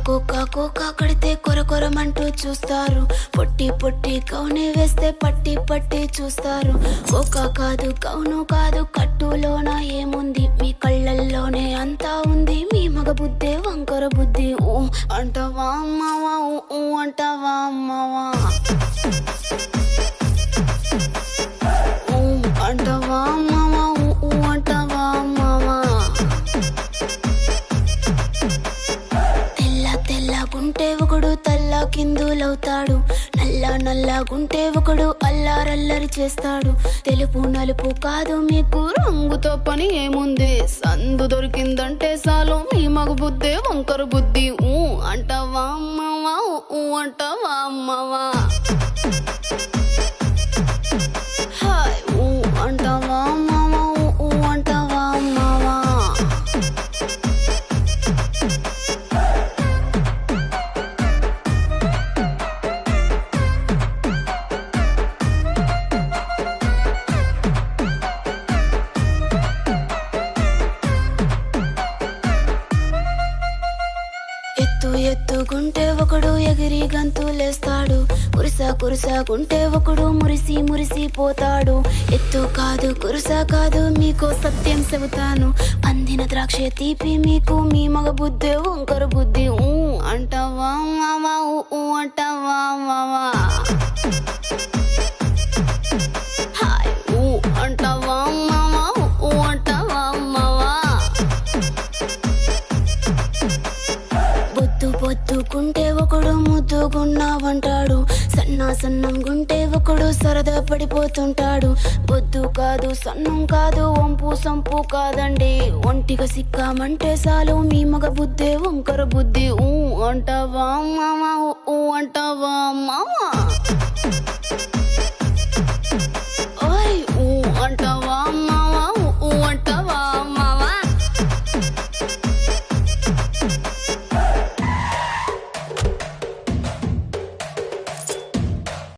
Cocoa కడితే కొరకొరమంటూ చూస్తారు. పొట్టి పొట్టి కౌని వేస్తే పట్టి పట్టి చూస్తారు. కోకా కాదు కౌను కాదు కట్టులోన ఏముంది, మీ కళ్ళల్లోనే అంతా ఉంది. మీ మగ బుద్ధే వంకర బుద్ధి. ఊ అంటావా అమ్మావా, ఊ అంటావా అమ్మావా, ఊ అంటావా అమ్మావా, ఊ అంటావా అమ్మావా. తెల్లగుంటే ఒకడు తల్లా కిందులవుతాడు, నల్లగుంటే ఒకడు అల్లారల్లరి చేస్తాడు. తెలుపు నలుపు కాదు మీకు రంగుతో పని ఏముంది, సందు దొరికిందంటే చాలు మీ మగ బుద్ధే వంకర బుద్ధి. ఊ అంటావా అమ్మావా, ఊ అంటావా అమ్మావా, హాయ్ ఊ అంటావా అమ్మావా, ఊ అంటావా అమ్మావా. ఎత్తుకుంటే ఒకడు ఎగిరి గంతులేస్తాడు, కురుసాకుంటే ఒకడు మురిసి పోతాడు. ఎత్తు కాదు కురుసా కాదు మీకో సత్యం చెబుతాను, అందిన ద్రాక్ష తీపి మీకు మీ మగ బుద్ధే వంకర బుద్ధి. ఊ అంటావా మావా, ఊ అంటావా మావా, హాయ్ ఊ అంటావా మావా, ఊ అంటావా మావా. పొద్దుకుంటే ఒకడు ముద్దుగున్నావంటాడు, సన్నంగుంటే ఒకడు సరదా పడిపోతుంటాడు. పొద్దు కాదు సన్నం కాదు వంపు సంపు కాదండి, ఒంటిగా సిక్కామంటే చాలు మీ మగ బుద్ధే వంకర బుద్ధి. ఊ అంటావా మావా, ఊ అంటావా మావా.